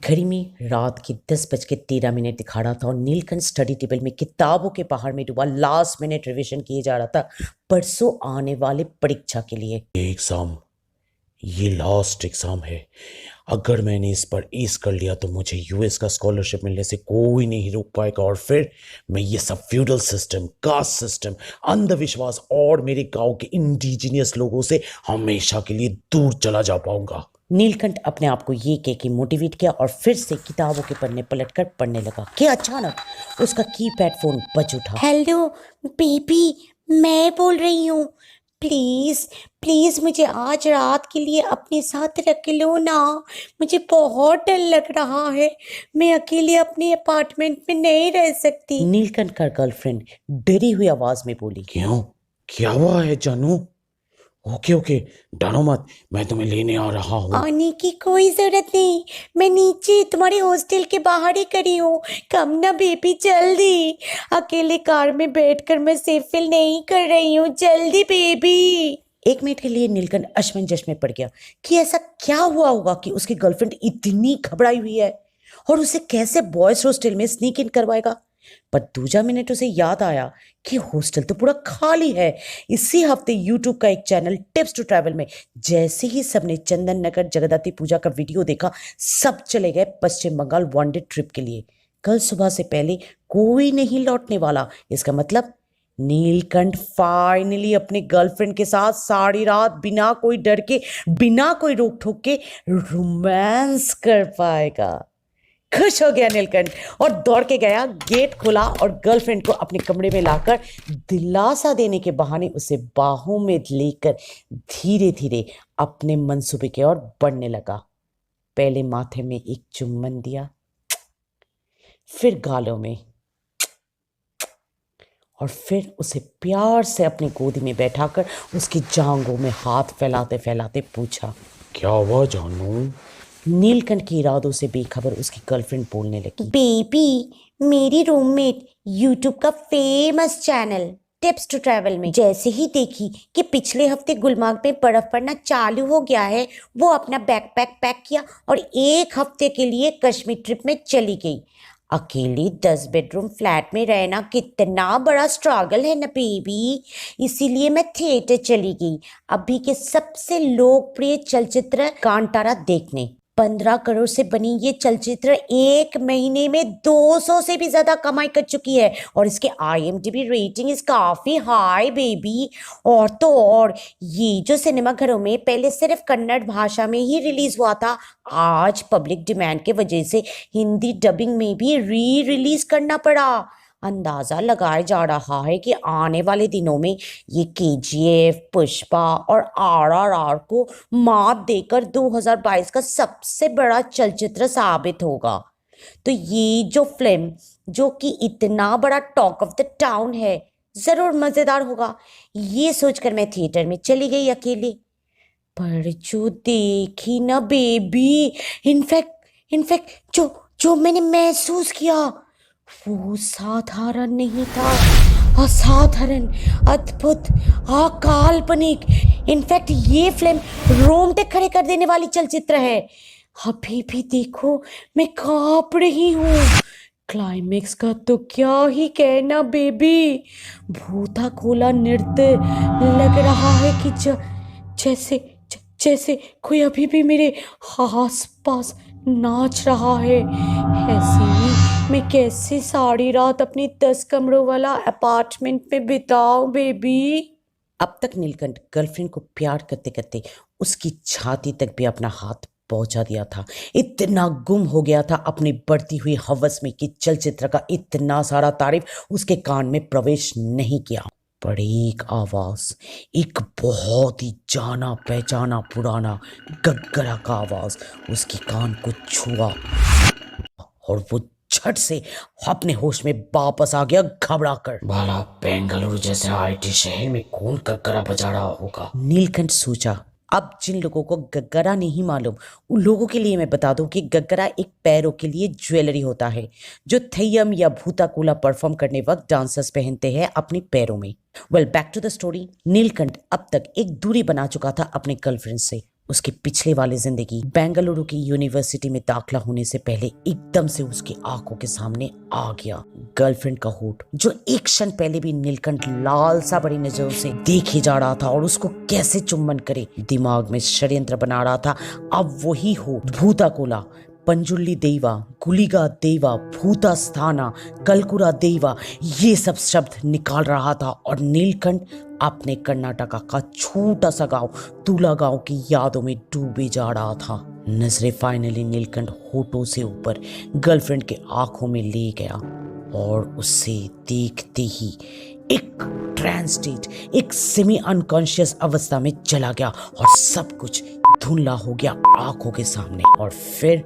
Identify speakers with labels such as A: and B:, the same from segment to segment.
A: घड़ी में रात के 10:13 दिखा रहा था और नीलकंठ स्टडी टेबल में किताबों के पहाड़ में डूबा लास्ट मिनट रिवीजन किए जा रहा था परसों आने वाले परीक्षा के लिए।
B: ये लास्ट एग्जाम है। अगर मैंने इस पर एस कर लिया तो मुझे यूएस का स्कॉलरशिप मिलने से कोई नहीं रोक पाएगा और फिर मैं ये सब फ्यूडल सिस्टम, कास्ट सिस्टम, अंधविश्वास और मेरे गांव के इंडिजिनियस लोगों से हमेशा के लिए दूर चला जा पाऊंगा।
A: नीलकंठ अपने आप को ये कह के मोटिवेट किया और फिर से किताबों के पन्ने पलटकर पढ़ने लगा कि अचानक उसका कीपैड फोन बज उठा।
C: हेलो बेबी, मैं बोल रही हूँ। प्लीज़ प्लीज़ मुझे आज रात के लिए अपने साथ रख लो ना। मुझे बहुत डर लग रहा है। मैं अकेले अपने अपार्टमेंट में नहीं रह सकती।
A: नीलकंठ का गर्लफ्रेंड डरी हुई आवाज में बोली।
B: क्यों, क्या हुआ है जानू? ओके, डरो मत, मैं तुम्हें लेने आ रहा हूँ।
C: आने की कोई जरूरत नहीं, मैं नीचे तुम्हारे हॉस्टल के बाहर ही खड़ी हूँ। कम ना बेबी, जल्दी। अकेले कार में बैठकर मैं सेफ फील नहीं कर रही हूँ। जल्दी बेबी।
A: एक मिनट के लिए नीलकंठ असमंजस में पड़ गया कि ऐसा क्या हुआ होगा कि उसकी गर्लफ्रेंड इतनी घबराई हुई है और उसे कैसे बॉयज हॉस्टल में स्नीक इन करवाएगा। पर दूसरा मिनट उसे याद आया कि हॉस्टल तो पूरा खाली है। इसी हफ्ते यूट्यूब का एक चैनल टिप्स टू ट्रैवल में जैसे ही सबने चंदन नगर जगदाती पूजा का वीडियो देखा, सब चले गए पश्चिम बंगाल वनडे ट्रिप के लिए। कल सुबह से पहले कोई नहीं लौटने वाला। इसका मतलब नीलकंठ फाइनली अपनी गर्लफ्रेंड के साथ सारी रात बिना कोई डर के, बिना कोई रोक टोक के रोमांस कर पाएगा। खुश हो गया नीलकंठ और दौड़ के गया, गेट खोला और गर्लफ्रेंड को अपने कमरे में लाकर दिलासा देने के बहाने उसे बाहों में लेकर धीरे धीरे अपने मंसूबे की ओर बढ़ने लगा। पहले माथे में एक चुम्बन दिया, फिर गालों में, और फिर उसे प्यार से अपनी गोदी में बैठाकर उसकी जांघों में हाथ फैलाते फैलाते पूछा,
B: क्या हुआ जानू?
A: नीलकंठ के इरादों से बेखबर उसकी गर्लफ्रेंड बोलने लगी।
C: बेबी, मेरी रूममेट यूट्यूब का famous channel tips to travel में जैसे ही देखी कि पिछले हफ्ते गुलमर्ग में बर्फ पड़ना चालू हो गया है, वो अपना बैकपैक पैक किया और 1 हफ्ते के लिए कश्मीर ट्रिप में चली गई। अकेली 10 बेडरूम फ्लैट में रहना कितना बड़ा स्ट्रगल है ना बेबी। इसीलिए मैं थिएटर चली गई, अभी के सबसे लोकप्रिय चलचित्र कांतारा देखने। 15 करोड़ से बनी ये चलचित्र 1 महीने में 200 से भी ज्यादा कमाई कर चुकी है और इसके IMDb रेटिंग इस काफी हाई बेबी। और तो और ये जो सिनेमा घरों में पहले सिर्फ कन्नड़ भाषा में ही रिलीज हुआ था, आज पब्लिक डिमांड के वजह से हिंदी डबिंग में भी रिलीज करना पड़ा। अंदाजा लगाया जा रहा है कि आने वाले दिनों में ये KGF, पुष्पा और RRR को मात देकर 2022 का सबसे बड़ा चलचित्र साबित होगा। तो ये जो फिल्म, जो कि इतना बड़ा टॉक ऑफ द टाउन है, जरूर मजेदार होगा। ये सोचकर मैं थिएटर में चली गई अकेले। पर जो देखी ना बेबी, इनफैक्ट जो मैंने महसूस किया वो साधारण नहीं था, असाधारण, अद्भुत, अकाल्पनिक। इनफैक्ट ये फिल्म रोंगटे खड़े कर देने वाली चलचित्र है। अभी भी देखो मैं कांप रही हूँ। क्लाइमेक्स का तो क्या ही कहना बेबी। भूता खोला नृत्य लग रहा है कि जैसे कोई अभी भी मेरे आस पास नाच रहा है। ऐसे ही मैं कैसे सारी रात अपनी 10 कमरों वाला अपार्टमेंट में बिताऊं बेबी।
A: अब तक नीलकंठ गर्लफ्रेंड को प्यार करते करते उसकी छाती तक भी अपना हाथ पहुंचा दिया था। इतना गुम हो गया था अपनी बढ़ती हुई हवस में कि चलचित्र का इतना सारा तारीफ उसके कान में प्रवेश नहीं किया। पर एक आवाज, एक बहुत ही जाना पहचाना पुराना गग्गरा का आवाज उसके कान को छुआ और वो झट से अपने होश में वापस आ गया घबरा कर।
B: भला बेंगलुरु जैसे IT शहर में कौन गग्गरा बजा रहा होगा?
A: नीलकंठ सोचा, अब जिन लोगों को गग्गरा नहीं मालूम उन लोगों के लिए मैं बता दूं कि गग्गरा एक पैरों के लिए ज्वेलरी होता है जो थैयम या भूताकूला परफॉर्म करने वक्त डांसर्स पहनते हैं अपने पैरों में। Well, back to the story. Neelkanth अब तक एक दूरी बना चुका था अपने गर्लफ्रेंड से। उसकी पिछले वाली जिंदगी बेंगलुरु की यूनिवर्सिटी में दाखिला होने से पहले एकदम से उसकी आंखों के सामने आ गया। गर्लफ्रेंड का होठ जो एक क्षण पहले भी नीलकंठ लाल सा बड़ी नजरों से देखे जा रहा था और उसको कैसे चुंबन करे दिमाग में षड्यंत्र बना रहा था। अब वही होठ भूता कोला, पंजुल्ली देवा, गुलिगा देवा, भूता स्थाना, कलकुरा देवा, ये सब शब्द निकाल रहा था और नीलकंठ अपने कर्नाटका का छोटा सा गांव तुला गांव की यादों में डूबे जा रहा था। नजरें फाइनली नीलकंठ होठों से ऊपर गर्लफ्रेंड के आंखों में ले गया और उसे देखते ही एक ट्रांस स्टेट, एक सेमी अनकॉन्शियस अवस्था में चला गया और सब कुछ धुंधला हो गया आंखों के सामने। और फिर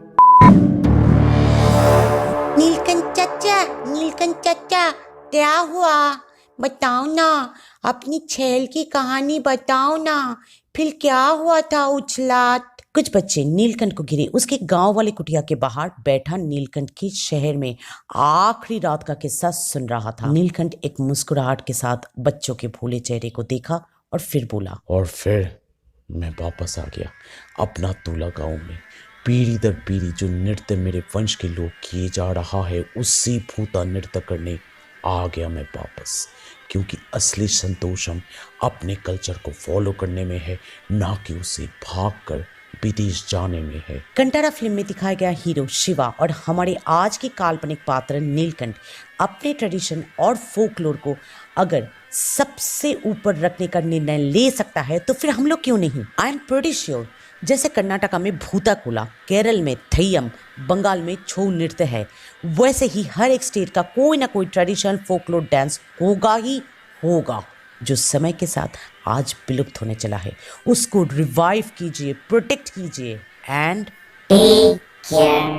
C: नीलकंठ चाचा क्या हुआ? बताओ ना, अपनी छेल की कहानी बताओ ना, फिर क्या हुआ था उछलात?
A: कुछ बच्चे नीलकंठ को घिरे उसके गांव वाली कुटिया के बाहर बैठा नीलकंठ के शहर में आखिरी रात का किस्सा सुन रहा था। नीलकंठ एक मुस्कुराहट के साथ बच्चों के भोले चेहरे को देखा और फिर बोला,
B: और फिर मैं वापस आ गया अपना तुला गांव में। पीढ़ी दर पीढ़ी जो नृत्य मेरे वंश के लोग किए जा रहा है उसी भूता नृत्य करने आ गया मैं वापस, क्योंकि असली संतोष हम अपने कल्चर को फॉलो करने में है, ना कि उसे भागकर विदेश जाने में है।
A: कंटारा फिल्म में दिखाया गया हीरो शिवा और हमारे आज के काल्पनिक पात्र नीलकंठ अपने ट्रेडिशन और फोकलोर को अगर सबसे ऊपर रखने का निर्णय ले सकता है तो फिर हम लोग क्यों नहीं। आई एम प्रीटी श्योर जैसे कर्नाटका में भूता कोला, केरल में थैयम, बंगाल में छऊ नृत्य है, वैसे ही हर एक स्टेट का कोई ना कोई ट्रेडिशनल फोकलोर डांस होगा ही होगा जो समय के साथ आज विलुप्त होने चला है। उसको रिवाइव कीजिए, प्रोटेक्ट कीजिए एंड